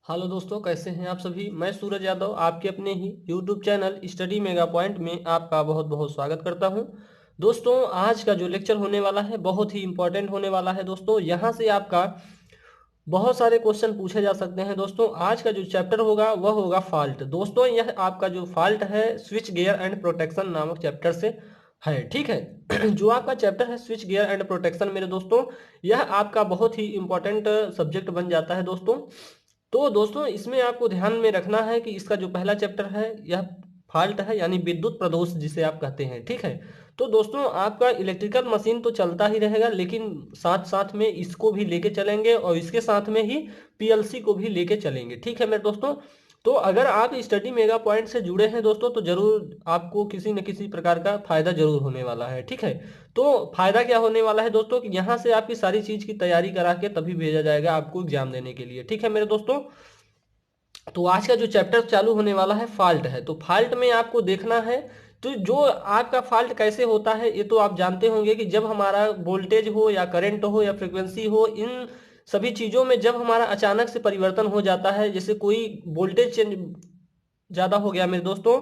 Hello दोस्तों, कैसे हैं आप सभी। मैं सूरज यादव आपके अपने ही YouTube channel study mega point में आपका बहुत बहुत स्वागत करता हूं। दोस्तों, आज का जो लेक्चर होने वाला है बहुत ही इंपॉर्टेंट होने वाला है। दोस्तों, यहां से आपका बहुत सारे क्वेश्चन पूछे जा सकते हैं। दोस्तों, आज का जो चैप्टर होगा वह होगा फॉल्ट। दोस्तों, यह आपका जो फॉल्ट है स्विच गियर एंड प्रोटेक्शन नामक चैप्टर से है। ठीक है जो आपका चैप्टर है स्विच गियर एंड प्रोटेक्शन, मेरे दोस्तों, यह आपका बहुत ही इंपॉर्टेंट सब्जेक्ट बन जाता है। दोस्तों, तो दोस्तों इसमें आपको ध्यान में रखना है कि इसका जो पहला चैप्टर है यह फॉल्ट है, यानी विद्युत प्रदोष जिसे आप कहते हैं। ठीक है, तो दोस्तों आपका इलेक्ट्रिकल मशीन तो चलता ही रहेगा, लेकिन साथ साथ में इसको भी लेके चलेंगे और इसके साथ में ही पीएलसी को भी लेके चलेंगे। ठीक है मेरे दोस्तों, तो अगर आप स्टडी मेगा पॉइंट से जुड़े हैं दोस्तों तो जरूर आपको किसी न किसी प्रकार का फायदा जरूर होने वाला है। ठीक है, तो फायदा क्या होने वाला है दोस्तों कि यहाँ से आपकी सारी चीज की तैयारी करा के तभी भेजा जाएगा आपको एग्जाम देने के लिए। ठीक है मेरे दोस्तों, तो आज का जो चैप्टर चालू होने वाला है फॉल्ट है। तो फॉल्ट में आपको देखना है, तो जो आपका फॉल्ट कैसे होता है ये तो आप जानते होंगे कि जब हमारा वोल्टेज हो या करंट हो या फ्रीक्वेंसी हो, इन सभी चीजों में जब हमारा अचानक से परिवर्तन हो जाता है, जैसे कोई वोल्टेज चेंज ज्यादा हो गया मेरे दोस्तों,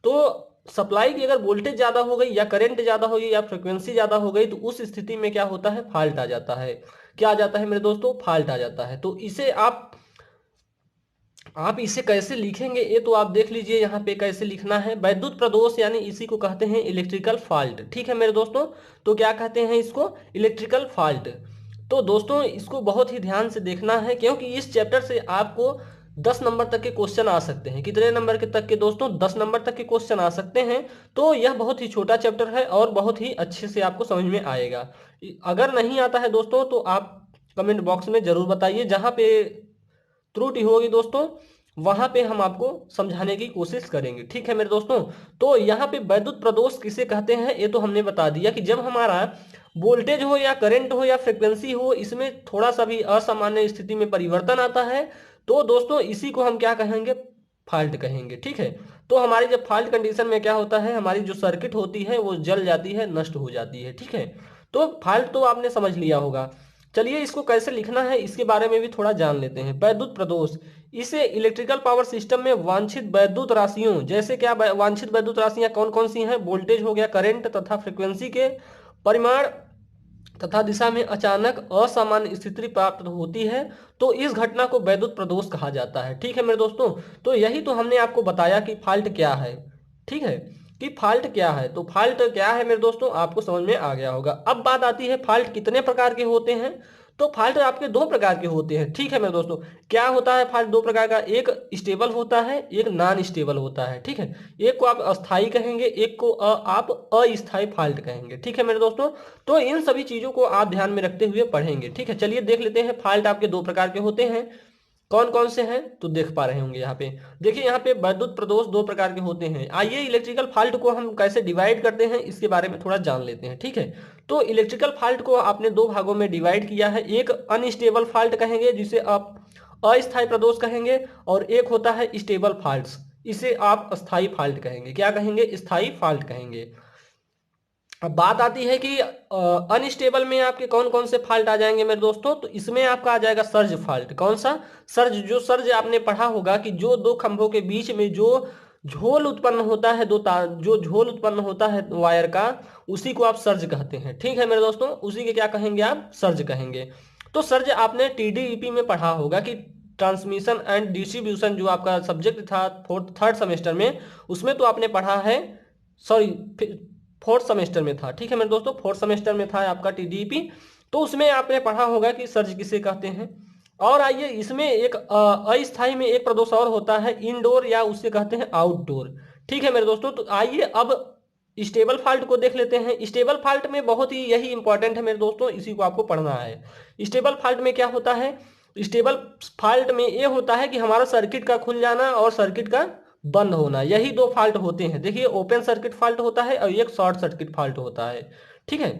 तो सप्लाई की अगर वोल्टेज ज्यादा हो गई या करंट ज्यादा हो गई या फ्रीक्वेंसी ज्यादा हो गई, तो उस स्थिति में क्या होता है, फॉल्ट आ जाता है। क्या आ जाता है मेरे दोस्तों, फॉल्ट आ जाता है। तो इसे आप इसे कैसे लिखेंगे ये तो आप देख लीजिए, यहाँ पे कैसे लिखना है। वैद्युत प्रदोष यानी इसी को कहते हैं इलेक्ट्रिकल फॉल्ट। ठीक है मेरे दोस्तों, तो क्या कहते हैं इसको, इलेक्ट्रिकल फॉल्ट। तो दोस्तों इसको बहुत ही ध्यान से देखना है, क्योंकि इस चैप्टर से आपको 10 नंबर तक के क्वेश्चन आ सकते हैं। कितने नंबर के तक के दोस्तों, 10 नंबर तक के क्वेश्चन आ सकते हैं। तो यह बहुत ही छोटा चैप्टर है और बहुत ही अच्छे से आपको समझ में आएगा। अगर नहीं आता है दोस्तों तो आप कमेंट बॉक्स में जरूर बताइए, जहाँ पे त्रुटि होगी दोस्तों वहां पे हम आपको समझाने की कोशिश करेंगे। ठीक है मेरे दोस्तों, तो यहाँ पे वैद्युत प्रदोष किसे कहते हैं ये तो हमने बता दिया कि जब हमारा वोल्टेज हो या करंट हो या फ्रिक्वेंसी हो, इसमें थोड़ा सा भी असामान्य स्थिति में परिवर्तन आता है, तो दोस्तों इसी को हम क्या कहेंगे, फॉल्ट कहेंगे। ठीक है, तो हमारी जब फॉल्ट कंडीशन में क्या होता है, हमारी जो सर्किट होती है वो जल जाती है, नष्ट हो जाती है। ठीक है, तो फॉल्ट तो आपने समझ लिया होगा। चलिए इसको कैसे लिखना है इसके बारे में भी थोड़ा जान लेते हैं। वैद्युत प्रदोष, इसे इलेक्ट्रिकल पावर सिस्टम में वांछित वैद्युत राशियों, जैसे क्या वांछित वैद्युत राशियां कौन कौन सी हैं, वोल्टेज हो गया, करंट तथा फ्रीक्वेंसी के परिमाण तथा दिशा में अचानक असामान्य स्थिति प्राप्त होती है, तो इस घटना को वैद्युत प्रदोष कहा जाता है। ठीक है मेरे दोस्तों, तो यही तो हमने आपको बताया कि फॉल्ट क्या है। ठीक है, कि फॉल्ट क्या है, तो फॉल्ट क्या है मेरे दोस्तों आपको समझ में आ गया होगा। अब बात आती है फॉल्ट कितने प्रकार के होते हैं। तो फॉल्ट आपके दो प्रकार के होते हैं। ठीक है मेरे दोस्तों, क्या होता है फॉल्ट दो प्रकार का, एक स्टेबल होता है, एक नॉन स्टेबल होता है। ठीक है, एक को आप अस्थाई कहेंगे, एक को आप अस्थाई फॉल्ट कहेंगे। ठीक है मेरे दोस्तों, तो इन सभी चीजों को आप ध्यान में रखते हुए पढ़ेंगे। ठीक है, चलिए देख लेते हैं फॉल्ट आपके दो प्रकार के होते हैं, कौन कौन से हैं तो देख पा रहे होंगे। यहाँ पे देखिए, यहाँ पे वैद्युत प्रदोष दो प्रकार के होते हैं। आइए इलेक्ट्रिकल फॉल्ट को हम कैसे डिवाइड करते हैं इसके बारे में थोड़ा जान लेते हैं। ठीक है, तो इलेक्ट्रिकल फॉल्ट को आपने दो भागों में डिवाइड किया है। एक अनस्टेबल फॉल्ट कहेंगे जिसे आप अस्थायी प्रदोष कहेंगे, और एक होता है स्टेबल फॉल्ट, इसे आप स्थायी फॉल्ट कहेंगे। क्या कहेंगे, स्थायी फॉल्ट कहेंगे। अब बात आती है कि अनस्टेबल में आपके कौन कौन से फॉल्ट आ जाएंगे मेरे दोस्तों, तो इसमें आपका आ जाएगा सर्ज फॉल्ट। कौन सा, सर्ज। जो सर्ज आपने पढ़ा होगा कि जो दो खंभों के बीच में जो झोल उत्पन्न होता है, दो तार जो झोल उत्पन्न होता है वायर का, उसी को आप सर्ज कहते हैं। ठीक है मेरे दोस्तों, उसी के क्या कहेंगे, आप सर्ज कहेंगे। तो सर्ज आपने टीडीईपी में पढ़ा होगा कि ट्रांसमिशन एंड डिस्ट्रीब्यूशन, जो आपका सब्जेक्ट था थर्ड सेमेस्टर में, उसमें तो आपने पढ़ा है, सॉरी फोर्थ सेमेस्टर में था। ठीक है मेरे दोस्तों, फोर्थ सेमेस्टर में था आपका टीडीपी, तो उसमें आपने पढ़ा होगा कि सर्ज किसे कहते हैं। और आइए इसमें एक अस्थाई में एक प्रदोष और होता है, इनडोर, या उससे कहते हैं आउटडोर। ठीक है मेरे दोस्तों, तो आइए अब स्टेबल फॉल्ट को देख लेते हैं। स्टेबल फॉल्ट में बहुत ही यही इंपॉर्टेंट है मेरे दोस्तों, इसी को आपको पढ़ना है। स्टेबल फॉल्ट में क्या होता है, स्टेबल फॉल्ट में ये होता है कि हमारा सर्किट का खुल जाना और सर्किट का बंद होना, यही दो फॉल्ट होते हैं। देखिए, ओपन सर्किट फॉल्ट होता है और एक शॉर्ट सर्किट फॉल्ट होता है। ठीक है,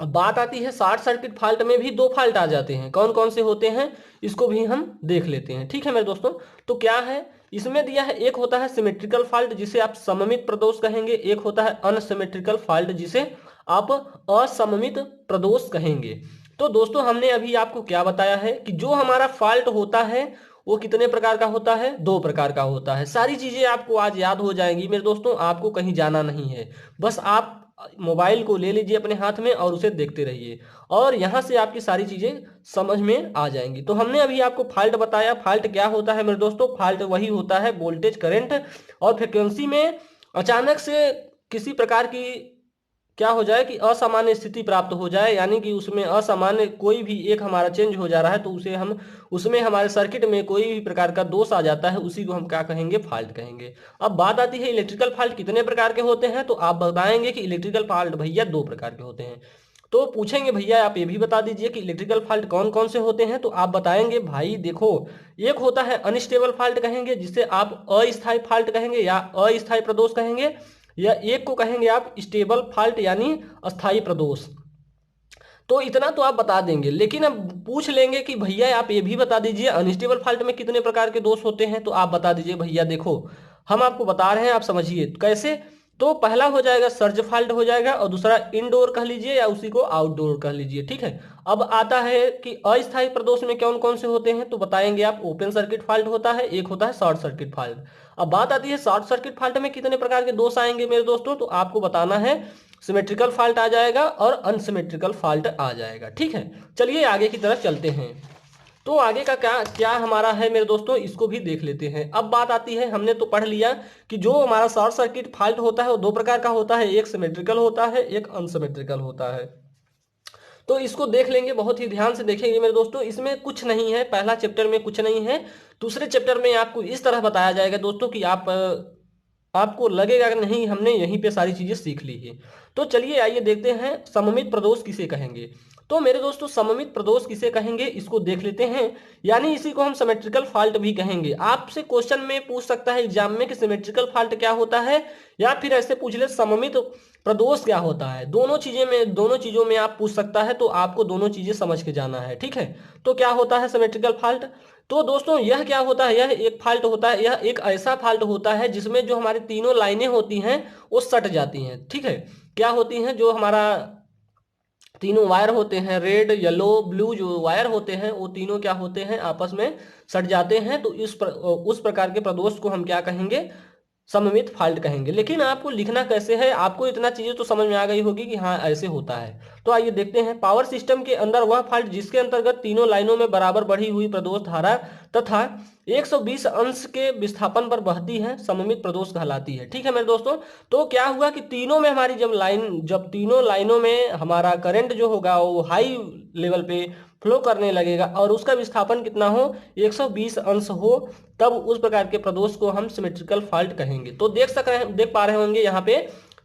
अब बात आती है शॉर्ट सर्किट फॉल्ट में भी दो फॉल्ट आ जाते हैं। कौन कौन से होते हैं इसको भी हम देख लेते हैं। ठीक है मेरे दोस्तों, तो क्या है इसमें दिया है, एक होता है सिमेट्रिकल फॉल्ट जिसे आप सममित प्रदोष कहेंगे, एक होता है अनसिमेट्रिकल फॉल्ट जिसे आप असममित प्रदोष कहेंगे। तो दोस्तों हमने अभी आपको क्या बताया है कि जो हमारा फॉल्ट होता है वो कितने प्रकार का होता है, 2 प्रकार का होता है। सारी चीजें आपको आज याद हो जाएंगी मेरे दोस्तों, आपको कहीं जाना नहीं है, बस आप मोबाइल को ले लीजिए अपने हाथ में और उसे देखते रहिए और यहाँ से आपकी सारी चीजें समझ में आ जाएंगी। तो हमने अभी आपको फॉल्ट बताया। फॉल्ट क्या होता है मेरे दोस्तों, फॉल्ट वही होता है वोल्टेज, करंट और फ्रिक्वेंसी में अचानक से किसी प्रकार की क्या हो जाए कि असामान्य स्थिति प्राप्त हो जाए, यानी कि उसमें असामान्य कोई भी एक हमारा चेंज हो जा रहा है तो उसे हम उसमें हमारे सर्किट में कोई भी प्रकार का दोष आ जाता है, उसी को हम क्या कहेंगे, फॉल्ट कहेंगे। अब बात आती है इलेक्ट्रिकल फॉल्ट कितने प्रकार के होते हैं, तो आप बताएंगे कि इलेक्ट्रिकल फॉल्ट भैया 2 प्रकार के होते हैं। तो पूछेंगे भैया आप ये भी बता दीजिए कि इलेक्ट्रिकल फॉल्ट कौन कौन से होते हैं, तो आप बताएंगे भाई देखो, एक होता है अनस्टेबल फॉल्ट कहेंगे, जिसे आप अस्थायी फॉल्ट कहेंगे या अस्थायी प्रदोष कहेंगे, या एक को कहेंगे आप स्टेबल फॉल्ट यानी अस्थायी प्रदोष। तो इतना तो आप बता देंगे, लेकिन अब पूछ लेंगे कि भैया आप ये भी बता दीजिए अनस्टेबल फॉल्ट में कितने प्रकार के दोष होते हैं, तो आप बता दीजिए भैया देखो हम आपको बता रहे हैं, आप समझिए कैसे। तो पहला हो जाएगा सर्ज फॉल्ट हो जाएगा, और दूसरा इनडोर कह लीजिए या उसी को आउटडोर कह लीजिए, ठीक है। अब आता है कि अस्थायी प्रदोष में कौन कौन से होते हैं, तो बताएंगे आप ओपन सर्किट फॉल्ट होता है, एक होता है शॉर्ट सर्किट फॉल्ट। अब बात आती है शॉर्ट सर्किट फॉल्ट में कितने प्रकार के दोष आएंगे मेरे दोस्तों, तो आपको बताना है सिमेट्रिकल फॉल्ट आ जाएगा और अनसिमेट्रिकल फॉल्ट आ जाएगा, ठीक है। चलिए आगे की तरफ चलते हैं। तो आगे का क्या क्या हमारा है मेरे दोस्तों, इसको भी देख लेते हैं। अब बात आती है, हमने तो पढ़ लिया कि जो हमारा शॉर्ट सर्किट फॉल्ट होता है वो 2 प्रकार का होता है, एक सिमेट्रिकल होता है, एक अनसिमेट्रिकल होता है। तो इसको देख लेंगे, बहुत ही ध्यान से देखेंगे मेरे दोस्तों। इसमें कुछ नहीं है, पहला चैप्टर में कुछ नहीं है, दूसरे चैप्टर में आपको इस तरह बताया जाएगा दोस्तों कि आपको लगेगा कि नहीं हमने यहीं पे सारी चीजें सीख ली है। तो चलिए आइए देखते हैं सममित प्रदोष किसे कहेंगे। तो मेरे दोस्तों सममित प्रदोष किसे कहेंगे इसको देख लेते हैं, यानी इसी को हम सिमेट्रिकल फॉल्ट भी कहेंगे। आपसे क्वेश्चन में पूछ सकता है एग्जाम में कि सिमेट्रिकल फॉल्ट क्या होता है, या फिर ऐसे पूछ ले सममित प्रदोष क्या होता है। दोनों चीजों में आप पूछ सकता है, तो आपको दोनों चीजें समझ के जाना है, ठीक है। तो क्या होता है सिमेट्रिकल फॉल्ट, तो दोस्तों यह क्या होता है, यह एक फॉल्ट होता है, यह एक ऐसा फॉल्ट होता है जिसमें जो हमारी तीनों लाइनें होती हैं वो सट जाती हैं, ठीक है। क्या होती हैं, जो हमारा तीनों वायर होते हैं, रेड येलो ब्लू जो वायर होते हैं वो तीनों क्या होते हैं, आपस में सट जाते हैं। तो उस प्रकार के प्रदोष को हम क्या कहेंगे, सममित फॉल्ट कहेंगे। लेकिन आपको लिखना कैसे है, आपको इतना चीजें तो समझ में आ गई होगी कि हाँ ऐसे होता है। तो आइए देखते हैं, पावर सिस्टम के अंदर वह फॉल्ट जिसके अंतर्गत तीनों लाइनों में बराबर बढ़ी हुई प्रदोष धारा तथा 120 अंश के विस्थापन पर बहती है सममित प्रदोष कहलाती है, ठीक है मेरे दोस्तों। तो क्या हुआ कि तीनों में हमारी जब तीनों लाइनों में हमारा करंट जो होगा वो हाई लेवल पे फ्लो करने लगेगा और उसका विस्थापन कितना हो, 120 अंश हो, तब उस प्रकार के प्रदोष को हम सिमेट्रिकल फॉल्ट कहेंगे। तो देख पा रहे होंगे यहाँ पे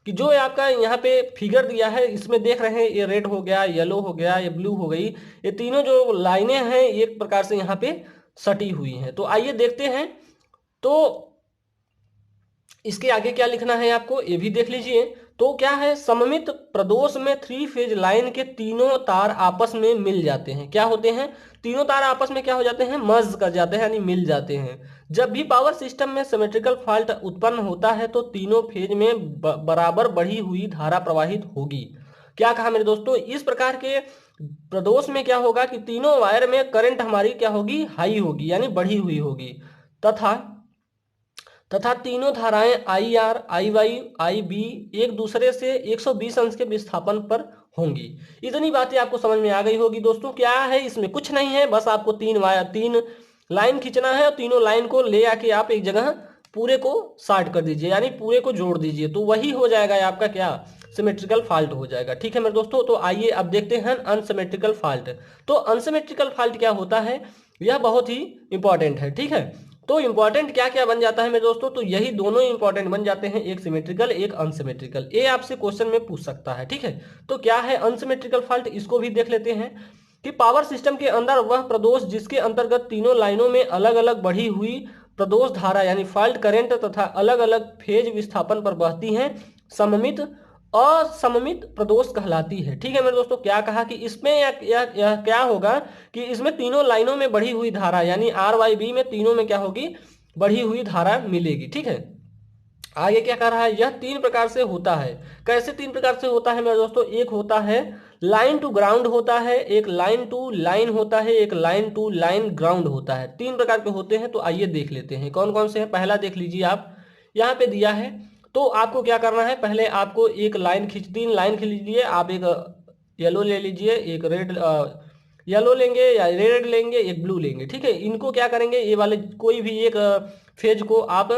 कि जो आपका यहाँ पे फिगर दिया है इसमें देख रहे हैं, ये रेड हो गया, येलो हो गया, ये ब्लू हो गई, ये तीनों जो लाइनें हैं एक प्रकार से यहाँ पे सटी हुई हैं। तो आइए देखते हैं, तो इसके आगे क्या लिखना है आपको ये भी देख लीजिए। तो क्या है, सममित प्रदोष में 3 फेज लाइन के तीनों तार आपस में मिल जाते हैं। क्या होते हैं, तीनों तार आपस में क्या हो जाते हैं, मर्ज कर जाते हैं, यानी मिल जाते हैं। जब भी पावर सिस्टम में सिमेट्रिकल फॉल्ट उत्पन्न होता है तो तीनों फेज में बराबर बढ़ी हुई धारा प्रवाहित होगी। क्या कहा मेरे दोस्तों, इस प्रकार के प्रदोष में क्या होगा कि तीनों वायर में करंट हमारी क्या होगी, हाई होगी, यानी बढ़ी हुई होगी, तथा तीनों धाराएं I R, I Y, I B एक दूसरे से 120 अंश के विस्थापन पर होंगी। इतनी बातें आपको समझ में आ गई होगी दोस्तों। क्या है, इसमें कुछ नहीं है, बस आपको 3 लाइन खींचना है और तीनों लाइन को ले आके आप एक जगह पूरे को शार्ट कर दीजिए, यानी पूरे को जोड़ दीजिए, तो वही हो जाएगा आपका क्या, सिमेट्रिकल फॉल्ट हो जाएगा, ठीक है मेरे दोस्तों। तो आइए अब देखते हैं अनसिमेट्रिकल फॉल्ट। तो अनसिमेट्रिकल फॉल्ट क्या होता है, यह बहुत ही इंपॉर्टेंट है, ठीक है। तो इंपॉर्टेंट क्या क्या बन जाता है मेरे दोस्तों, तो यही दोनों इंपॉर्टेंट बन जाते हैं, एक सिमेट्रिकल एक अनसिमेट्रिकल। ये आपसे क्वेश्चन में पूछ सकता है, ठीक है। तो क्या है अनसिमेट्रिकल फॉल्ट, इसको भी देख लेते हैं कि पावर सिस्टम के अंदर वह प्रदोष जिसके अंतर्गत तीनों लाइनों में अलग अलग बढ़ी हुई प्रदोष धारा यानी फॉल्ट करंट तथा अलग अलग फेज विस्थापन पर बहती हैं सममित असममित प्रदोष कहलाती है, ठीक है मेरे दोस्तों। क्या कहा कि इसमें यह क्या होगा कि इसमें तीनों लाइनों में बढ़ी हुई धारा यानी आर वाई बी में तीनों में क्या होगी, बढ़ी हुई धारा मिलेगी, ठीक है। आगे क्या कह रहा है, यह 3 प्रकार से होता है। कैसे 3 प्रकार से होता है मेरे दोस्तों, एक होता है लाइन टू ग्राउंड होता है, एक लाइन टू लाइन होता है, एक लाइन टू लाइन ग्राउंड होता है। 3 प्रकार के होते हैं। तो आइए देख लेते हैं कौन कौन से हैं। पहला देख लीजिए आप, यहाँ पे दिया है। तो आपको क्या करना है, पहले आपको एक लाइन खींच, 3 लाइन खींच लीजिए। आप एक येलो ले लीजिए, एक रेड, येलो लेंगे या रेड लेंगे, एक ब्लू लेंगे, ठीक है। इनको क्या करेंगे, ये वाले कोई भी एक फेज को आप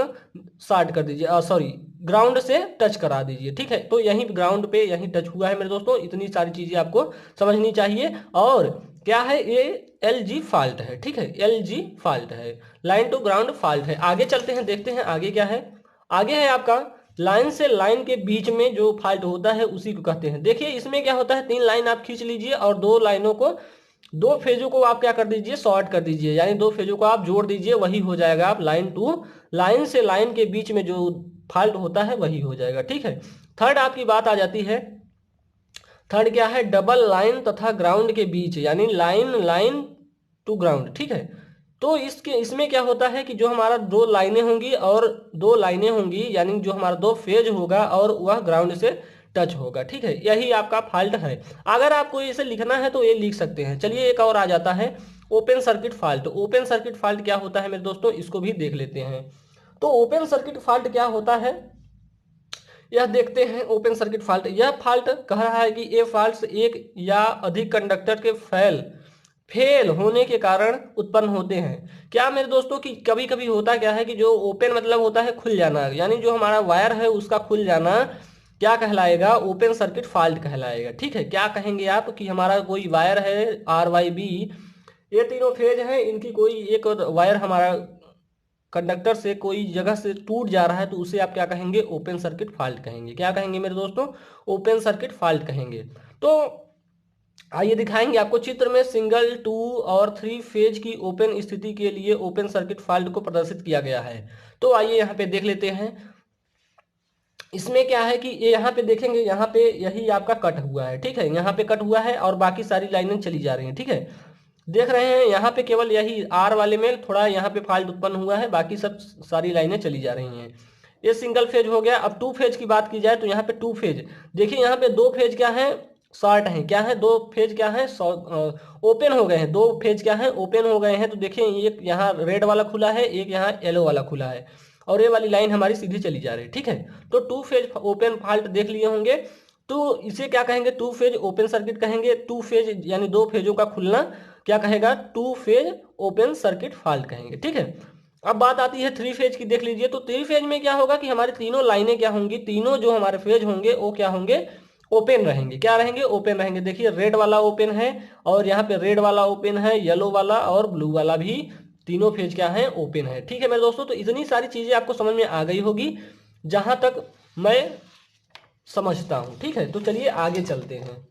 शार्ट कर दीजिए, सॉरी ग्राउंड से टच करा दीजिए, ठीक है। तो यहीं ग्राउंड पे यहीं टच हुआ है मेरे दोस्तों। इतनी सारी चीजें आपको समझनी चाहिए। और क्या है, ये LG फॉल्ट है, ठीक है, LG फॉल्ट है, लाइन टू ग्राउंड फॉल्ट है। आगे चलते हैं, देखते हैं आगे क्या है। आगे है आपका लाइन से लाइन के बीच में जो फॉल्ट होता है उसी को कहते हैं। देखिए इसमें क्या होता है, 3 लाइन आप खींच लीजिए और 2 लाइनों को, 2 फेजों को आप क्या कर दीजिए, शॉर्ट कर दीजिए, यानी 2 फेजों को आप जोड़ दीजिए, वही हो जाएगा आप लाइन टू लाइन से लाइन के बीच में जो फॉल्ट होता है वही हो जाएगा, ठीक है। थर्ड आपकी बात आ जाती है, थर्ड क्या है, डबल लाइन तथा ग्राउंड के बीच, यानी लाइन लाइन टू ग्राउंड, ठीक है। तो इसमें क्या होता है कि जो हमारा 2 लाइनें होंगी और 2 लाइनें होंगी, यानी जो हमारा 2 फेज होगा और वह ग्राउंड से टच होगा, ठीक है। यही आपका फॉल्ट है। अगर आपको इसे लिखना है तो ये लिख सकते हैं। चलिए एक और आ जाता है, open circuit fault. Open circuit fault क्या होता है मेरे दोस्तों, इसको भी देख लेते हैं। तो ओपन सर्किट फॉल्ट क्या होता है, यह देखते हैं। ओपन सर्किट फॉल्ट, यह फॉल्ट कह रहा है कि ये फॉल्ट एक या अधिक कंडक्टर के फेल होने के कारण उत्पन्न होते हैं। क्या मेरे दोस्तों कि कभी कभी होता क्या है कि जो ओपन मतलब होता है खुल जाना, यानी जो हमारा वायर है उसका खुल जाना क्या कहलाएगा, ओपन सर्किट फॉल्ट कहलाएगा, ठीक है। क्या कहेंगे आप कि हमारा कोई वायर है RYB, ये तीनों फेज हैं, इनकी कोई एक वायर हमारा कंडक्टर से कोई जगह से टूट जा रहा है, तो उसे आप क्या कहेंगे, ओपन सर्किट फॉल्ट कहेंगे। क्या कहेंगे मेरे दोस्तों, ओपन सर्किट फॉल्ट कहेंगे। तो आइए दिखाएंगे आपको चित्र में, सिंगल 2 और 3 फेज की ओपन स्थिति के लिए ओपन सर्किट फॉल्ट को प्रदर्शित किया गया है। तो आइए यहाँ पे देख लेते हैं। इसमें क्या है कि ये यहाँ पे देखेंगे, यहाँ पे यही आपका कट हुआ है, ठीक है, यहाँ पे कट हुआ है और बाकी सारी लाइनें चली जा रही हैं, ठीक है। देख रहे हैं यहाँ पे केवल यही R वाले में थोड़ा यहाँ पे फॉल्ट उत्पन्न हुआ है, बाकी सब सारी लाइनें चली जा रही हैं। ये सिंगल फेज हो गया। अब 2 फेज की बात की जाए तो यहाँ पे 2 फेज, देखिए यहाँ पे 2 फेज क्या है, शॉर्ट है, क्या है, 2 फेज क्या है, ओपन हो गए हैं। 2 फेज क्या है, ओपन हो गए हैं। तो देखिए एक यहाँ रेड वाला खुला है, एक यहाँ येलो वाला खुला है, और ये वाली लाइन हमारी सीधी चली जा रही है, ठीक है। तो 2 फेज ओपन फॉल्ट देख लिए होंगे। तो इसे क्या कहेंगे, 2 फेज ओपन सर्किट कहेंगे। 2 फेज यानी 2 फेजों का खुलना क्या कहेगा, 2 फेज ओपन सर्किट फॉल्ट कहेंगे, ठीक है। अब बात आती है 3 फेज की, देख लीजिए। तो 3 फेज में क्या होगा कि हमारी तीनों लाइनें क्या होंगी, तीनों जो हमारे फेज होंगे वो क्या होंगे, ओपन रहेंगे। क्या रहेंगे, ओपन रहेंगे। देखिए रेड वाला ओपन है, और यहाँ पे रेड वाला ओपन है, येलो वाला और ब्लू वाला भी, तीनों फेज क्या है, ओपन है, ठीक है मेरे दोस्तों। तो इतनी सारी चीजें आपको समझ में आ गई होगी जहां तक मैं समझता हूं, ठीक है। तो चलिए आगे चलते हैं।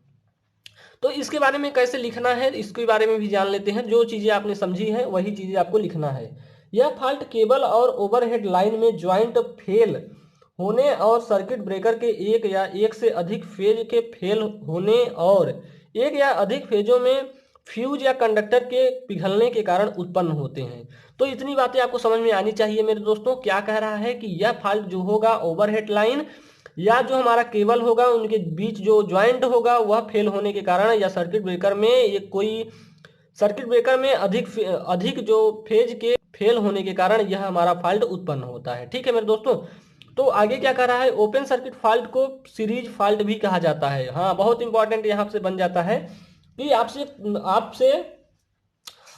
तो इसके बारे में कैसे लिखना है, इसके बारे में भी जान लेते हैं। जो चीजें आपने समझी हैं वही चीजें आपको लिखना है। यह फॉल्ट केबल और ओवरहेड लाइन में ज्वाइंट फेल होने और सर्किट ब्रेकर के एक या एक से अधिक फेज के फेल होने और एक या अधिक फेजों में फ्यूज या कंडक्टर के पिघलने के कारण उत्पन्न होते हैं। तो इतनी बातें आपको समझ में आनी चाहिए मेरे दोस्तों। क्या कह रहा है कि यह फॉल्ट जो होगा ओवरहेड लाइन या जो हमारा केबल होगा उनके बीच जो ज्वाइंट होगा वह फेल होने के कारण, या सर्किट ब्रेकर में एक कोई सर्किट ब्रेकर में अधिक जो फेज के फेल होने के कारण यह हमारा फॉल्ट उत्पन्न होता है, ठीक है मेरे दोस्तों। तो आगे क्या कर रहा है, ओपन सर्किट फॉल्ट को सीरीज फॉल्ट भी कहा जाता है। हाँ, बहुत इंपॉर्टेंट यहाँ से बन जाता है कि आपसे आपसे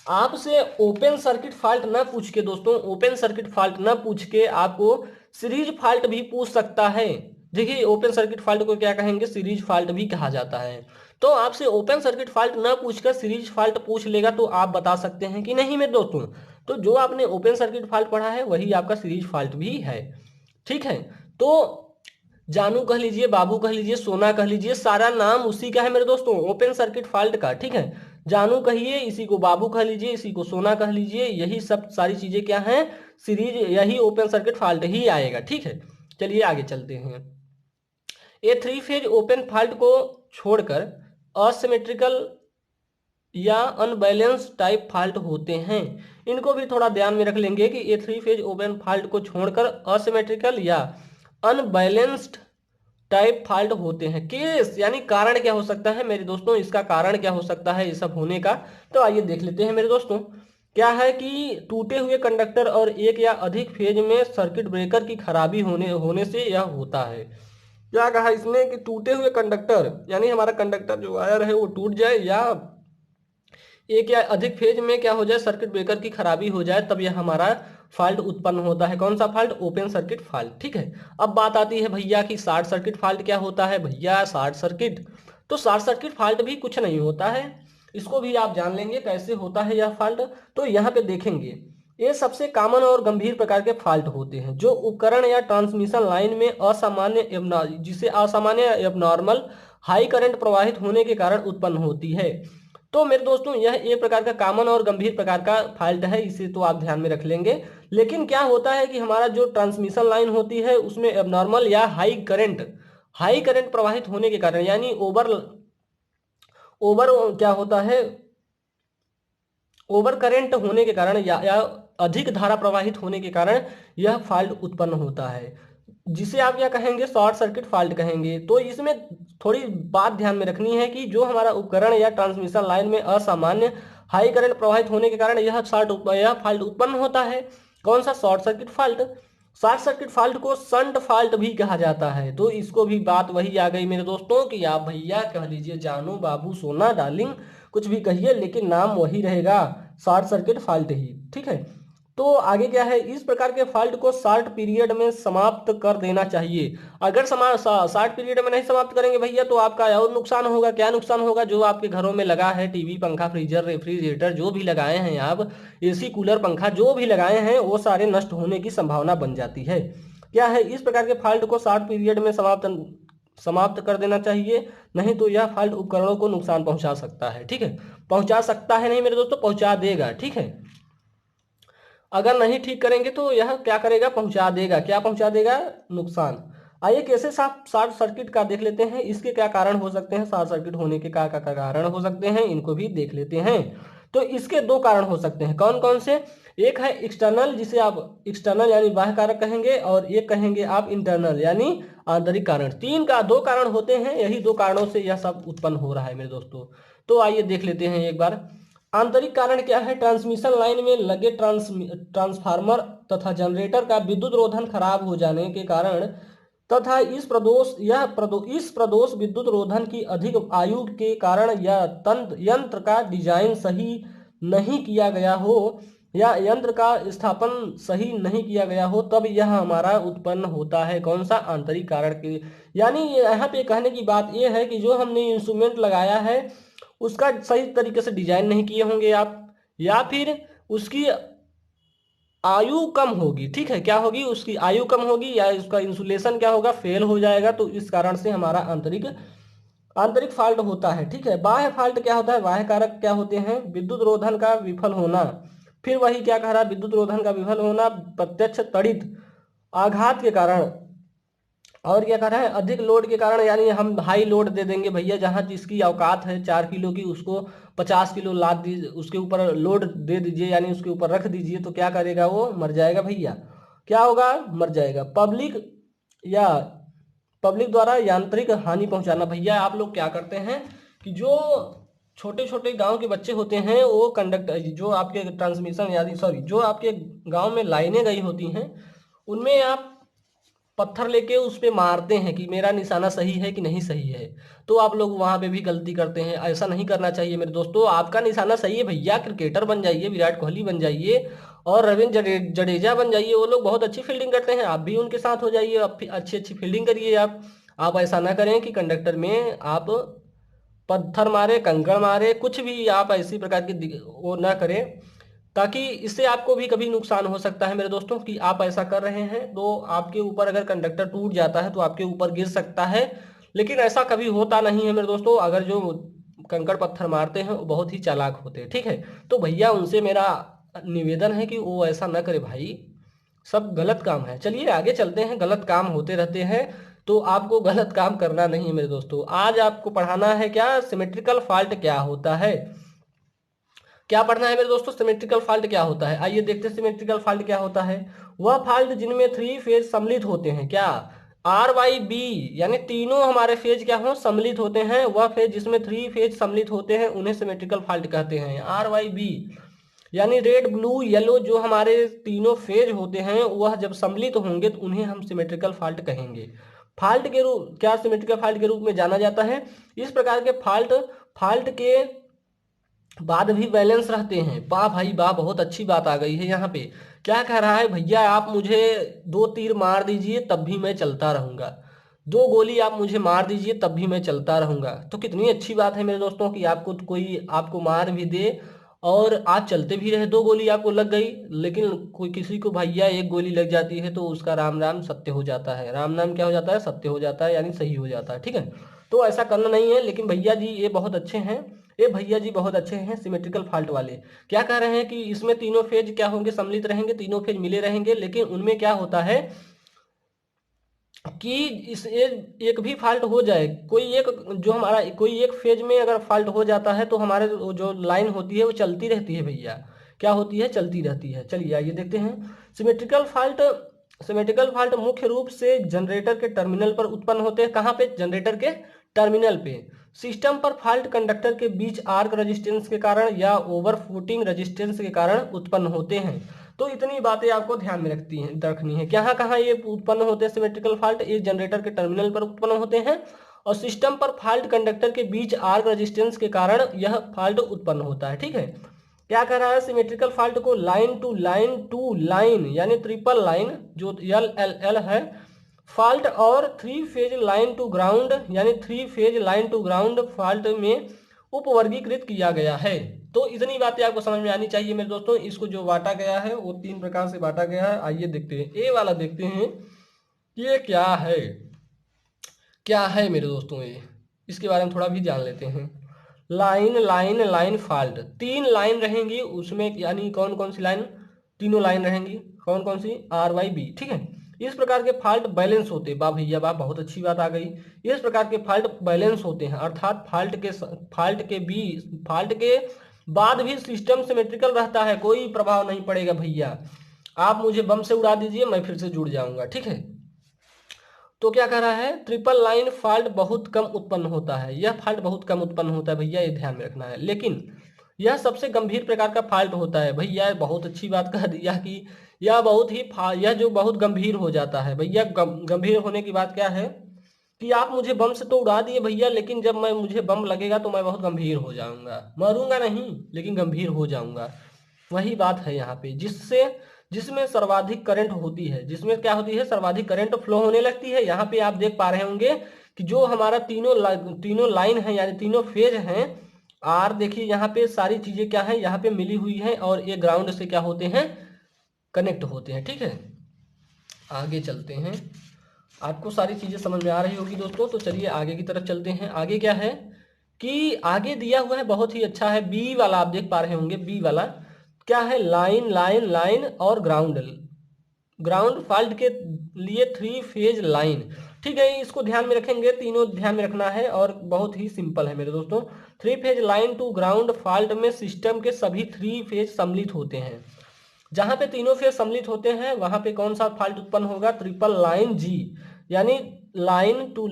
आपसे ओपन सर्किट फॉल्ट ना पूछ के दोस्तों, ओपन सर्किट फॉल्ट ना पूछ के आपको सीरीज फॉल्ट भी पूछ सकता है। देखिए ओपन सर्किट फॉल्ट को क्या कहेंगे, सीरीज फॉल्ट भी कहा जाता है। तो आपसे ओपन सर्किट फॉल्ट ना पूछकर सीरीज फॉल्ट पूछ लेगा तो आप बता सकते हैं कि नहीं मेरे दोस्तों। तो जो आपने ओपन सर्किट फॉल्ट पढ़ा है वही आपका सीरीज फॉल्ट भी है, ठीक है। तो जानू कह लीजिए, बाबू कह लीजिए, सोना कह लीजिए, सारा नाम उसी का है मेरे दोस्तों, ओपन सर्किट फॉल्ट का, ठीक है। जानू कहिए, इसी को बाबू कह लीजिए, इसी को सोना कह लीजिए, यही सब सारी चीजें क्या हैं, सीरीज, यही ओपन सर्किट फॉल्ट ही आएगा, ठीक है। चलिए आगे चलते हैं। ये 3 फेज ओपन फॉल्ट को छोड़कर असिमेट्रिकल या अनबैलेंस टाइप फॉल्ट होते हैं। इनको भी थोड़ा ध्यान में रख लेंगे कि ये 3 फेज ओपन फॉल्ट को छोड़कर असिमेट्रिकल या अनबैलेंस्ड टाइप फॉल्ट होते हैं। केस यानी कारण क्या हो सकता है मेरे दोस्तों, इसका कारण क्या हो सकता है ये सब होने का, तो आइए देख लेते हैं मेरे दोस्तों। क्या है कि टूटे हुए कंडक्टर और एक या अधिक फेज में सर्किट ब्रेकर की खराबी होने होने से यह होता है। क्या कहा इसने कि टूटे हुए कंडक्टर यानी हमारा कंडक्टर जो वायर है वो टूट जाए, या एक या अधिक फेज में क्या हो जाए, सर्किट ब्रेकर की खराबी हो जाए, तब यह हमारा फॉल्ट उत्पन्न होता है। कौन सा फॉल्ट? Open circuit fault. ठीक है, अब बात आती है भैया कि शॉर्ट सर्किट फॉल्ट क्या होता है। भैया शॉर्ट सर्किट, तो शॉर्ट सर्किट फॉल्ट भी कुछ नहीं होता है, इसको भी आप जान लेंगे कैसे होता है यह फॉल्ट। तो यहाँ पे देखेंगे, ये सबसे कॉमन और गंभीर प्रकार के फॉल्ट होते हैं जो उपकरण या ट्रांसमिशन लाइन में असामान्य जिसे असामान्य एबनॉर्मल हाई करंट प्रवाहित होने के कारण उत्पन्न होती है। तो मेरे दोस्तों यह एक प्रकार का कॉमन और गंभीर प्रकार का फॉल्ट है, इसे तो आप ध्यान में रख लेंगे। लेकिन क्या होता है कि हमारा जो ट्रांसमिशन लाइन होती है उसमें एबनॉर्मल या हाई करंट प्रवाहित होने के कारण, यानी ओवर ओवर क्या होता है, ओवर करंट होने के कारण या अधिक धारा प्रवाहित होने के कारण यह फॉल्ट उत्पन्न होता है, जिसे आप क्या कहेंगे, शॉर्ट सर्किट फॉल्ट कहेंगे। तो इसमें थोड़ी बात ध्यान में रखनी है कि जो हमारा उपकरण या ट्रांसमिशन लाइन में असामान्य हाई करंट प्रवाहित होने के कारण यह फॉल्ट उत्पन्न होता है। कौन सा? Short circuit fault. Short circuit fault को शंट फॉल्ट भी कहा जाता है। तो इसको भी बात वही आ गई मेरे दोस्तों कि आप भैया कह लीजिए, जानू बाबू सोना डार्लिंग कुछ भी कहिए, लेकिन नाम वही रहेगा, शॉर्ट सर्किट फॉल्ट ही। ठीक है, तो आगे क्या है, इस प्रकार के फॉल्ट को शॉर्ट पीरियड में समाप्त कर देना चाहिए। अगर शॉर्ट पीरियड में नहीं समाप्त करेंगे भैया तो आपका और नुकसान होगा। क्या नुकसान होगा? जो आपके घरों में लगा है, टीवी, पंखा, फ्रीजर, रेफ्रिजरेटर जो भी लगाए हैं आप, एसी, कूलर, पंखा जो भी लगाए हैं, वो सारे नष्ट होने की संभावना बन जाती है। क्या है, इस प्रकार के फॉल्ट को शॉर्ट पीरियड में समाप्त कर देना चाहिए, नहीं तो यह फॉल्ट उपकरणों को नुकसान पहुंचा सकता है। ठीक है, पहुंचा सकता है नहीं मेरे दोस्तों, पहुंचा देगा। ठीक है, अगर नहीं ठीक करेंगे तो यह क्या करेगा, पहुंचा देगा। क्या पहुंचा देगा? नुकसान। आइए कैसे शॉर्ट सर्किट का देख लेते हैं, इसके क्या कारण हो सकते हैं, शॉर्ट सर्किट होने के क्या क्या कारण हो सकते हैं, इनको भी देख लेते हैं। तो इसके दो कारण हो सकते हैं। कौन कौन से? एक है एक्सटर्नल, जिसे आप एक्सटर्नल यानी बाह्य कारक कहेंगे, और एक कहेंगे आप इंटरनल यानी आंतरिक कारण। दो कारण होते हैं, यही दो कारणों से यह सब उत्पन्न हो रहा है मेरे दोस्तों। तो आइए देख लेते हैं एक बार। आंतरिक कारण क्या है? ट्रांसमिशन लाइन में लगे ट्रांसफार्मर तथा जनरेटर का विद्युत रोधन खराब हो जाने के कारण तथा इस प्रदोष विद्युत रोधन की अधिक आयु के कारण या यंत्र का डिजाइन सही नहीं किया गया हो या यंत्र का स्थापन सही नहीं किया गया हो, तब यह हमारा उत्पन्न होता है। कौन सा? आंतरिक कारण के। यानी यहाँ पे कहने की बात यह है कि जो हमने इंस्ट्रूमेंट लगाया है उसका सही तरीके से डिजाइन नहीं किए होंगे आप, या फिर उसकी आयु कम होगी। ठीक है, क्या होगी? उसकी आयु कम होगी, या उसका इंसुलेशन क्या होगा, फेल हो जाएगा। तो इस कारण से हमारा आंतरिक फॉल्ट होता है। ठीक है, बाह्य फॉल्ट क्या होता है? बाह्य कारक क्या होते हैं? विद्युत रोधन का विफल होना। फिर वही क्या कह रहा है, विद्युत रोधन का विफल होना प्रत्यक्ष त्वरित आघात के कारण, और क्या कर रहा है, अधिक लोड के कारण। यानी हम हाई लोड दे देंगे भैया, जहाँ जिसकी औकात है 4 किलो की, उसको 50 किलो लाद दीजिए, उसके ऊपर लोड दे दीजिए, यानी उसके ऊपर रख दीजिए, तो क्या करेगा वो? मर जाएगा भैया। क्या होगा? मर जाएगा। या पब्लिक द्वारा यांत्रिक हानि पहुंचाना। भैया आप लोग क्या करते हैं कि जो छोटे छोटे गांव के बच्चे होते हैं, वो कंडक्टर जो आपके ट्रांसमिशन यानी सॉरी जो आपके गांव में लाइनें गई होती हैं, उनमें आप पत्थर लेके उस पे मारते हैं कि मेरा निशाना सही है कि नहीं सही है। तो आप लोग वहां पे भी गलती करते हैं, ऐसा नहीं करना चाहिए मेरे दोस्तों। आपका निशाना सही है भैया, क्रिकेटर बन जाइए, विराट कोहली बन जाइए और रविंद्र जडेजा बन जाइए। वो लोग बहुत अच्छी फील्डिंग करते हैं, आप भी उनके साथ हो जाइए, अच्छी अच्छी फील्डिंग करिए आप ऐसा ना करें कि कंडक्टर में आप पत्थर मारे, कंकड़ मारे, कुछ भी आप ऐसी प्रकार की वो ना करें, ताकि इससे आपको भी कभी नुकसान हो सकता है मेरे दोस्तों। कि आप ऐसा कर रहे हैं तो आपके ऊपर अगर कंडक्टर टूट जाता है तो आपके ऊपर गिर सकता है, लेकिन ऐसा कभी होता नहीं है मेरे दोस्तों। अगर जो कंकड़ पत्थर मारते हैं वो बहुत ही चालाक होते हैं। ठीक है, तो भैया उनसे मेरा निवेदन है कि वो ऐसा ना करे भाई, सब गलत काम है। चलिए आगे चलते हैं, गलत काम होते रहते हैं, तो आपको गलत काम करना नहीं है मेरे दोस्तों। आज आपको पढ़ाना है क्या, सिमेट्रिकल फॉल्ट क्या होता है। क्या पढ़ना है मेरे दोस्तों, सिमेट्रिकल फॉल्ट क्या होता है। आइए देखते हैं सिमेट्रिकल फॉल्ट क्या होता है। वह फॉल्ट जिनमें 3 फेज सम्मिलित होते हैं। क्या RYB यानी तीनों हमारे फेज क्या हो, सम्मिलित होते हैं, वह फेज जिसमें 3 फेज सम्मिलित होते हैं उन्हें सिमेट्रिकल फाल्ट कहते हैं। RYB यानी रेड ब्लू येलो जो हमारे तीनों फेज होते हैं वह जब सम्मिलित होंगे तो उन्हें हम सिमेट्रिकल फाल्ट कहेंगे। फाल्ट के रूप क्या सिमेट्रिकल फाल्ट के रूप में जाना जाता है। इस प्रकार के फाल्ट के बाद भी बैलेंस रहते हैं। वाह भाई वाह, बहुत अच्छी बात आ गई है यहाँ पे। क्या कह रहा है भैया, आप मुझे 2 तीर मार दीजिए तब भी मैं चलता रहूंगा, 2 गोली आप मुझे मार दीजिए तब भी मैं चलता रहूंगा। तो कितनी अच्छी बात है मेरे दोस्तों कि आपको कोई आपको मार भी दे और आप चलते भी रहे। 2 गोली आपको लग गई, लेकिन कोई किसी को भैया 1 गोली लग जाती है तो उसका राम राम सत्य हो जाता है। राम नाम क्या हो जाता है, सत्य हो जाता है, यानी सही हो जाता है। ठीक है, तो ऐसा करना नहीं है। लेकिन भैया जी ये बहुत अच्छे हैं, ये भैया जी बहुत अच्छे हैं सिमेट्रिकल फाल्ट वाले। क्या कह रहे हैं कि इसमें तीनों फेज क्या होंगे, सम्मिलित रहेंगे, तीनों फेज मिले रहेंगे, लेकिन उनमें क्या होता है कि इस एक भी फाल्ट हो जाए, कोई एक जो हमारा कोई एक फेज में अगर फाल्ट हो जाता है तो हमारे जो लाइन होती है वो चलती रहती है भैया। क्या होती है, चलती रहती है। चलिए आइए देखते हैं। सिमेट्रिकल फाल्ट मुख्य रूप से जनरेटर के टर्मिनल पर उत्पन्न होते हैं। कहाँ पे, जनरेटर के टर्मिनल पे। सिस्टम पर फाल्ट कंडक्टर के बीच आर्क रेजिस्टेंस के कारण या ओवरफुटिंग रेजिस्टेंस के कारण उत्पन्न होते हैं। तो इतनी बातें आपको ध्यान में रखनी है। कहाँ कहाँ ये उत्पन्न होते हैं सिमेट्रिकल फाल्ट, एक जनरेटर के टर्मिनल पर उत्पन्न होते हैं और सिस्टम पर फाल्ट कंडक्टर के बीच आर्क रेजिस्टेंस के कारण यह फाल्ट उत्पन्न होता है। ठीक है, क्या कह रहा है, सिमेट्रिकल फाल्ट को लाइन यानी ट्रिपल लाइन जो LLL है फाल्ट और 3 फेज लाइन टू ग्राउंड यानी 3 phase line to ground fault में उपवर्गीकृत किया गया है। तो इतनी बातें आपको समझ में आनी चाहिए मेरे दोस्तों। इसको जो बांटा गया है वो 3 प्रकार से बांटा गया है। आइए देखते हैं, ए वाला देखते हैं ये क्या है, क्या है मेरे दोस्तों ये, इसके बारे में थोड़ा भी जान लेते हैं। लाइन फाल्ट, 3 लाइन रहेंगी उसमें, यानी कौन कौन सी लाइन, तीनों लाइन रहेंगी। कौन कौन सी, RYB। ठीक है, इस प्रकार के फाल्ट बैलेंस होते हैं। वाह भैया वाह, बहुत अच्छी बात आ गई। इस प्रकार के फाल्ट बैलेंस होते हैं, अर्थात फाल्ट के बाद भी सिस्टम सिमेट्रिकल रहता है, कोई प्रभाव नहीं पड़ेगा भैया। आप मुझे बम से उड़ा दीजिए, मैं फिर से जुड़ जाऊंगा। ठीक है, तो क्या कह रहा है, ट्रिपल लाइन फाल्ट बहुत कम उत्पन्न होता है। यह फाल्ट बहुत कम उत्पन्न होता है भैया, ये ध्यान में रखना है। लेकिन यह सबसे गंभीर प्रकार का फाल्ट होता है भैया। बहुत अच्छी बात कह दिया कि यह जो बहुत गंभीर हो जाता है भैया। गंभीर होने की बात क्या है कि आप मुझे बम से तो उड़ा दिए भैया, लेकिन जब मुझे बम लगेगा तो मैं बहुत गंभीर हो जाऊंगा, मरूंगा नहीं लेकिन गंभीर हो जाऊंगा। वही बात है यहाँ पे, जिसमें सर्वाधिक करंट होती है, जिसमें क्या होती है, सर्वाधिक करंट फ्लो होने लगती है। यहाँ पे आप देख पा रहे होंगे कि जो हमारा तीनों लाइन है यानी तीनों फेज हैं, आर देखिए यहाँ पे सारी चीजें क्या है, यहाँ पे मिली हुई है और ये ग्राउंड से क्या होते हैं, कनेक्ट होते हैं। ठीक है, आगे चलते हैं। आपको सारी चीजें समझ में आ रही होगी दोस्तों, तो चलिए आगे की तरफ चलते हैं। आगे क्या है कि आगे दिया हुआ है, बहुत ही अच्छा है, बी वाला आप देख पा रहे होंगे। बी वाला क्या है, लाइन और ग्राउंड फाल्ट के लिए 3 फेज लाइन। ठीक है, इसको ध्यान में रखेंगे, तीनों ध्यान में रखना है और बहुत ही सिंपल है मेरे दोस्तों। 3 phase line to ground fault में सिस्टम के सभी 3 फेज सम्मिलित होते हैं। जहां पे तीनों फेज सम्मिलित होते हैं वहां पे कौन सा फाल्ट उत्पन्न होगा, ट्रिपल लाइन जी, यानी line to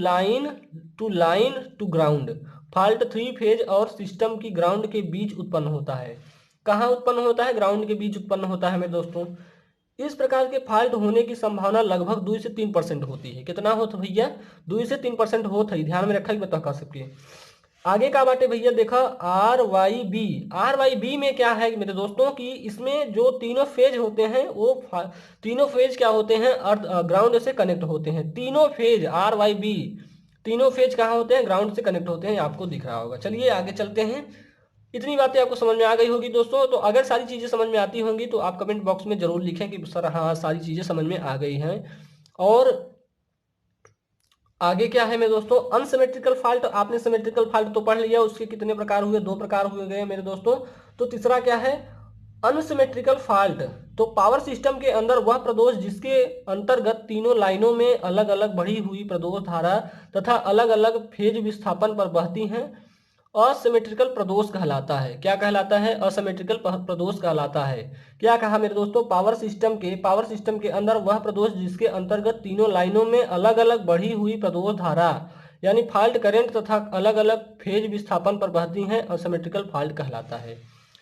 ground fault 3 phase और सिस्टम की ग्राउंड के बीच उत्पन्न होता है। कहाँ उत्पन्न होता है, ग्राउंड के बीच उत्पन्न होता है मेरे दोस्तों। इस प्रकार के फाल्ट होने की संभावना लगभग 2 से 3% होती है। कितना होता भैया, 2 से 3% होता है, ध्यान में रखा, बता कर सकते। आगे का बाटे भैया देखा, RYB में क्या है मेरे दोस्तों कि इसमें जो तीनों फेज होते हैं वो तीनों फेज क्या होते हैं, अर्थ ग्राउंड से कनेक्ट होते हैं। तीनों फेज RYB तीनों फेज कहाँ होते हैं, ग्राउंड से कनेक्ट होते हैं, आपको दिख रहा होगा। चलिए आगे चलते हैं। इतनी बातें आपको समझ में आ गई होगी दोस्तों। तो अगर सारी चीजें समझ में आती होंगी तो आप कमेंट बॉक्स में जरूर लिखें कि सर हाँ सारी चीजें समझ में आ गई हैं। और आगे क्या है मेरे दोस्तों, अनसिमेट्रिकल फाल्ट। आपने सिमेट्रिकल फाल्ट तो पढ़ लिया, उसके कितने प्रकार हुए, 2 प्रकार हुए गए मेरे दोस्तों। तो तीसरा क्या है, अनसिमेट्रिकल फाल्ट। तो पावर सिस्टम के अंदर वह प्रदोष जिसके अंतर्गत तीनों लाइनों में अलग अलग बढ़ी हुई प्रदोष धारा तथा अलग अलग फेज विस्थापन पर बहती हैं असिमेट्रिकल प्रदोष कहलाता है। क्या कहलाता है? असिमेट्रिकल प्रदोष कहलाता है। क्या कहा मेरे दोस्तों? पावर सिस्टम के अंदर वह प्रदोष जिसके अंतर्गत तीनों लाइनों में अलग अलग बढ़ी हुई प्रदोष धारा यानी फॉल्ट करंट तथा अलग अलग फेज विस्थापन पर बहती हैं, असिमेट्रिकल फॉल्ट कहलाता है।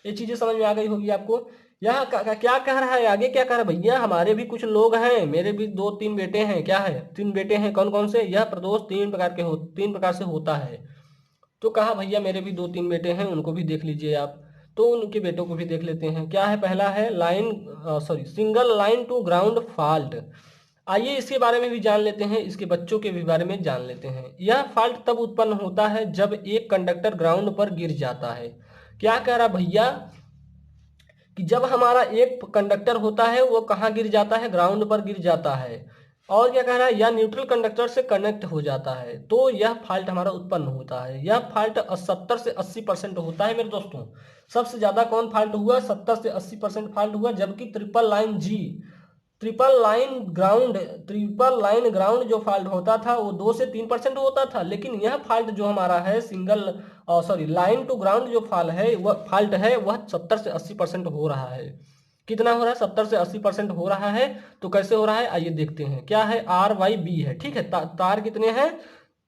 ये चीजें समझ में आ गई होगी आपको। यहाँ क्या कह रहा है, आगे क्या कह रहा है? भैया हमारे भी कुछ लोग हैं, मेरे भी 2-3 बेटे हैं। क्या है? 3 बेटे हैं। कौन कौन से? यह प्रदोष 3 प्रकार से होता है। तो कहा भैया मेरे भी 2-3 बेटे हैं, उनको भी देख लीजिए आप। तो उनके बेटों को भी देख लेते हैं। क्या है? पहला है single line to ground fault. आइए इसके बारे में भी जान लेते हैं, इसके बच्चों के भी बारे में जान लेते हैं। यह फॉल्ट तब उत्पन्न होता है जब एक कंडक्टर ग्राउंड पर गिर जाता है। क्या कह रहा भैया कि जब हमारा एक कंडक्टर होता है वो कहाँ गिर जाता है? ग्राउंड पर गिर जाता है। और क्या कह रहा है? या न्यूट्रल कंडक्टर से कनेक्ट हो जाता है, तो यह फॉल्ट हमारा उत्पन्न होता है। यह फॉल्ट 70 से 80% होता है मेरे दोस्तों। सबसे ज्यादा कौन फॉल्ट हुआ? 70 से 80% फॉल्ट हुआ। जबकि ट्रिपल लाइन ग्राउंड जो फॉल्ट होता था वो 2 से 3% होता था। लेकिन यह फॉल्ट जो हमारा है लाइन टू ग्राउंड जो फॉल्ट है वह 70 से 80% हो रहा है। कितना हो रहा है? 70 से 80% हो रहा है। तो कैसे हो रहा है आइए देखते हैं। क्या है? RYB है। ठीक है, तार कितने हैं?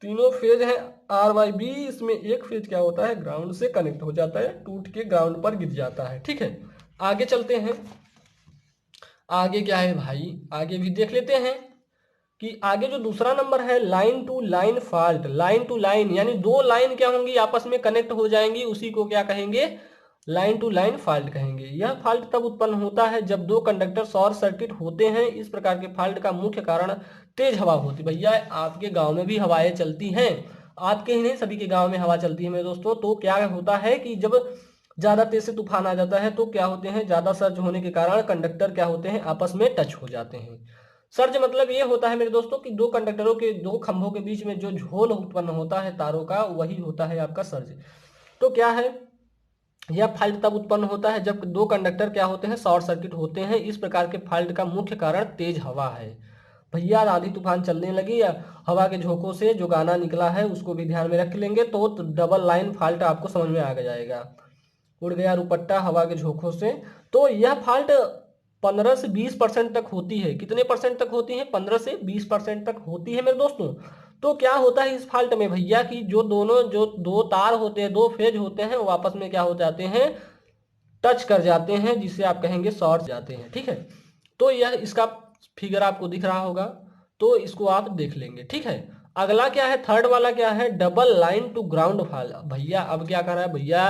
तीनों फेज है RYB। इसमें एक फेज क्या होता है? ग्राउंड से कनेक्ट हो जाता है, टूट के ग्राउंड पर गिर जाता है। ठीक है, आगे चलते हैं। आगे क्या है भाई? आगे भी देख लेते हैं कि आगे जो दूसरा नंबर है line to line fault. Line to line यानी दो लाइन क्या होंगी? आपस में कनेक्ट हो जाएंगी, उसी को क्या कहेंगे? लाइन टू लाइन फॉल्ट कहेंगे। यह फॉल्ट तब उत्पन्न होता है जब दो कंडक्टर शॉर्ट सर्किट होते हैं। इस प्रकार के फॉल्ट का मुख्य कारण तेज हवा होती है। भैया आपके गांव में भी हवाएं चलती हैं, आपके ही नहीं सभी के गांव में हवा चलती है मेरे दोस्तों। तो क्या होता है कि जब ज्यादा तेज से तूफान आ जाता है तो क्या होते हैं? ज्यादा सर्ज होने के कारण कंडक्टर क्या होते हैं? आपस में टच हो जाते हैं। सर्ज मतलब ये होता है मेरे दोस्तों कि दो कंडक्टरों के दो खंभों के बीच में जो झोल उत्पन्न होता है तारों का, वही होता है आपका सर्ज। तो क्या है? यह फॉल्ट तब उत्पन्न होता है जब दो कंडक्टर क्या होते हैं? शॉर्ट सर्किट होते हैं। इस प्रकार के फॉल्ट का मुख्य कारण तेज हवा है। भैया आंधी तूफान चलने लगी या हवा के झोंकों से जो गाना निकला है उसको भी ध्यान में रख लेंगे तो डबल लाइन फॉल्ट आपको समझ में आ जाएगा। उड़ गया रुपट्टा हवा के झोंकों से। तो यह फॉल्ट 15 से 20% तक होती है। कितने परसेंट तक होती है? 15 से 20% तक होती है मेरे दोस्तों। तो क्या होता है इस फॉल्ट में भैया कि जो दो तार होते हैं, दो फेज होते हैं, वो आपस में क्या हो जाते हैं? टच कर जाते हैं, जिसे आप कहेंगे शॉर्ट जाते हैं। ठीक है, तो यह इसका फिगर आपको दिख रहा होगा, तो इसको आप देख लेंगे। ठीक है, अगला क्या है? थर्ड वाला क्या है? Double line to ground fault. भैया अब क्या कर रहा है भैया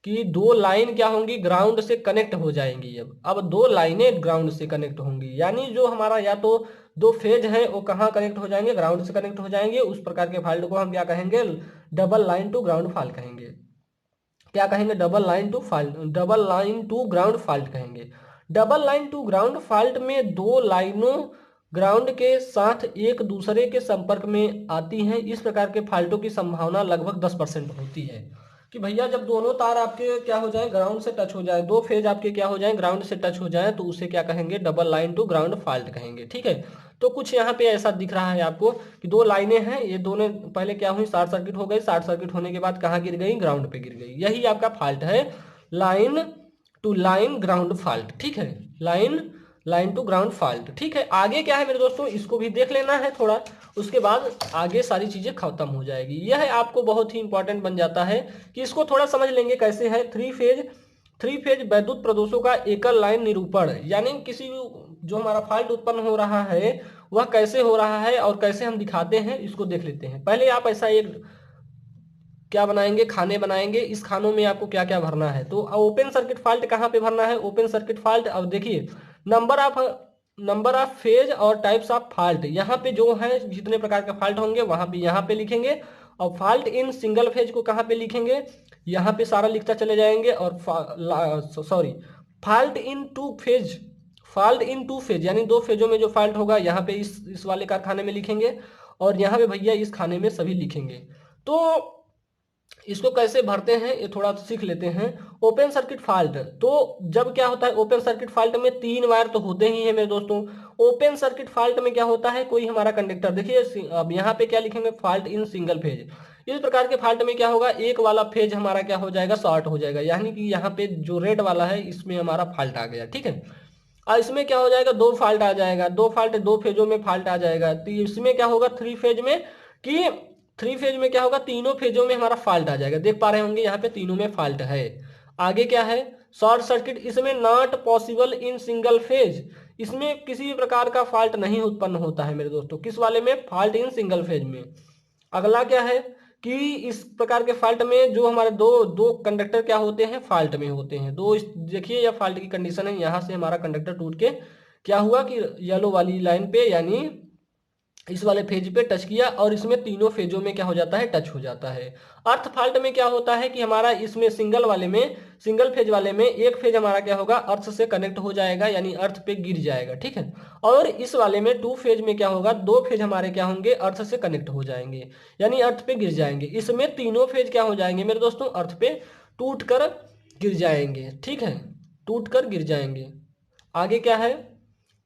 कि दो लाइन क्या होंगी? ग्राउंड से कनेक्ट हो जाएंगी। अब दो लाइनें ग्राउंड से कनेक्ट होंगी, यानी जो हमारा या तो दो फेज है वो कहाँ कनेक्ट हो जाएंगे? ग्राउंड से कनेक्ट हो जाएंगे। उस प्रकार के फॉल्ट को हम क्या कहेंगे? Double line to ground fault कहेंगे। क्या कहेंगे? Double line to ground fault कहेंगे। Double line to ground fault में दो लाइनों ग्राउंड के साथ एक दूसरे के संपर्क में आती हैं। इस प्रकार के फॉल्टों की संभावना लगभग 10% होती है कि भैया जब दोनों तार आपके क्या हो जाए? ग्राउंड से टच हो जाए, दो फेज आपके क्या हो जाए? ग्राउंड से टच हो जाए, तो उसे क्या कहेंगे? Double line to ground fault कहेंगे। ठीक है, तो कुछ यहाँ पे ऐसा दिख रहा है आपको कि दो लाइनें हैं, ये दोनों पहले क्या हुई? शॉर्ट सर्किट हो गई। शॉर्ट सर्किट होने के बाद कहाँ गिर गई? ग्राउंड पे गिर गई। यही आपका फॉल्ट है, line to line ground fault. ठीक है, लाइन टू ग्राउंड फॉल्ट। ठीक है, आगे क्या है मेरे दोस्तों? इसको भी देख लेना है थोड़ा, उसके बाद आगे सारी चीजें खत्म हो जाएगी। यह आपको बहुत ही इंपॉर्टेंट बन जाता है कि इसको थोड़ा समझ लेंगे कैसे है। थ्री फेज वैद्युत प्रदोषों का एकल लाइन निरूपण, यानी किसी जो हमारा फॉल्ट उत्पन्न हो रहा है वह कैसे हो रहा है और कैसे हम दिखाते हैं, इसको देख लेते हैं। पहले आप ऐसा एक क्या बनाएंगे? खाने बनाएंगे। इस खानों में आपको क्या क्या भरना है? तो ओपन सर्किट फॉल्ट कहाँ पे भरना है? Open circuit fault. अब देखिए नंबर ऑफ फेज और टाइप्स ऑफ फॉल्ट, यहाँ पे जो है जितने प्रकार के फॉल्ट होंगे वहां पे यहाँ पे लिखेंगे। और फॉल्ट इन सिंगल फेज को कहाँ पे लिखेंगे? यहाँ पे सारा लिखता चले जाएंगे। और फॉल्ट इन टू फेज यानी दो फेजों में जो फॉल्ट होगा यहाँ पे इस वाले कारखाने में लिखेंगे, और यहाँ पे भैया इस खाने में सभी लिखेंगे। तो इसको कैसे भरते हैं ये थोड़ा सीख लेते हैं। ओपन सर्किट फॉल्ट, तो जब क्या होता है? ओपन सर्किट फॉल्ट में 3 वायर तो होते ही हैं मेरे दोस्तों। ओपन सर्किट फॉल्ट में क्या होता है? कोई हमारा कंडक्टर, देखिए अब यहाँ पे क्या लिखेंगे? Fault in single phase. इस प्रकार के फॉल्ट में क्या होगा, एक वाला फेज हमारा क्या हो जाएगा, शॉर्ट हो जाएगा, यानी कि यहाँ पे जो रेड वाला है इसमें हमारा फॉल्ट आ गया। ठीक है, और इसमें क्या हो जाएगा, दो फॉल्ट आ जाएगा, दो फॉल्ट, दो फेजों में फॉल्ट आ जाएगा। तो इसमें क्या होगा थ्री फेज में, कि थ्री फेज में क्या होगा, तीनों फेजों में हमारा फॉल्ट आ जाएगा। देख पा रहे होंगे यहाँ पे तीनों में फॉल्ट है। आगे क्या है, शॉर्ट सर्किट, इसमें not possible in single phase, इसमें किसी भी प्रकार का फॉल्ट नहीं उत्पन्न होता है मेरे दोस्तों। किस वाले में, फॉल्ट इन सिंगल फेज में। अगला क्या है कि इस प्रकार के फॉल्ट में जो हमारे दो दो कंडक्टर क्या होते हैं, फॉल्ट में होते हैं दो। देखिए यह फॉल्ट की कंडीशन है, यहाँ से हमारा कंडक्टर टूट के क्या हुआ कि येलो वाली लाइन पे यानी इस वाले फेज पे टच किया, और इसमें तीनों फेजों में क्या हो जाता है, टच हो जाता है। अर्थ फॉल्ट में क्या होता है कि हमारा इसमें सिंगल वाले में, सिंगल फेज वाले में एक फेज हमारा क्या होगा, अर्थ से कनेक्ट हो जाएगा, यानी अर्थ पे गिर जाएगा। ठीक है, और इस वाले में टू फेज में क्या होगा, दो फेज हमारे क्या होंगे, अर्थ से कनेक्ट हो जाएंगे, यानी अर्थ पे गिर जाएंगे। इसमें तीनों फेज क्या हो जाएंगे मेरे दोस्तों, अर्थ पे टूट कर गिर जाएंगे। ठीक है, टूट कर गिर जाएंगे। आगे क्या है,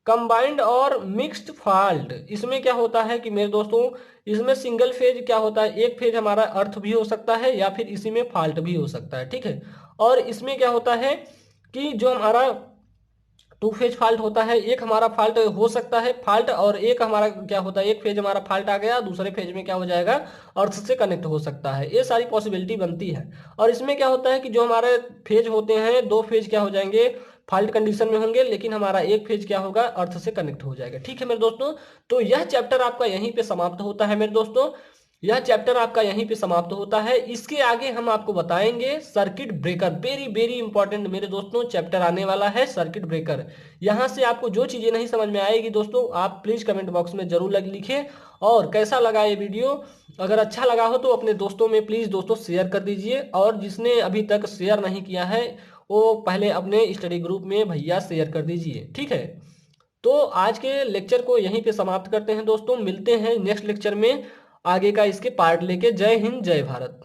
कंबाइंड और मिक्स्ड फॉल्ट, इसमें क्या होता है कि मेरे दोस्तों, इसमें सिंगल फेज क्या होता है, एक फेज हमारा अर्थ भी हो सकता है या फिर इसी में फॉल्ट भी हो सकता है। ठीक है, और इसमें क्या होता है कि जो हमारा टू फेज फॉल्ट होता है, एक हमारा फॉल्ट हो सकता है फॉल्ट, और एक हमारा क्या होता है, एक फेज हमारा फॉल्ट आ गया, दूसरे फेज में क्या हो जाएगा, अर्थ से कनेक्ट हो सकता है। ये सारी पॉसिबिलिटी बनती है। और इसमें क्या होता है कि जो हमारे फेज होते हैं, दो फेज क्या हो जाएंगे, फॉल्ट कंडीशन में होंगे, लेकिन हमारा एक फेज क्या होगा, अर्थ से कनेक्ट हो जाएगा। ठीक है मेरे दोस्तों, तो यह चैप्टर आपका यहीं पे समाप्त होता है मेरे दोस्तों, यह चैप्टर आपका यहीं पे समाप्त होता है। इसके आगे हम आपको बताएंगे circuit breaker, very very important मेरे दोस्तों चैप्टर आने वाला है सर्किट ब्रेकर। यहां से आपको जो चीजें नहीं समझ में आएगी दोस्तों, आप प्लीज कमेंट बॉक्स में जरूर लिखें। और कैसा लगा ये वीडियो, अगर अच्छा लगा हो तो अपने दोस्तों में प्लीज दोस्तों शेयर कर दीजिए, और जिसने अभी तक शेयर नहीं किया है वो पहले अपने स्टडी ग्रुप में भैया शेयर कर दीजिए। ठीक है, तो आज के लेक्चर को यहीं पे समाप्त करते हैं दोस्तों, मिलते हैं नेक्स्ट लेक्चर में आगे का इसके पार्ट लेके। जय हिंद, जय भारत।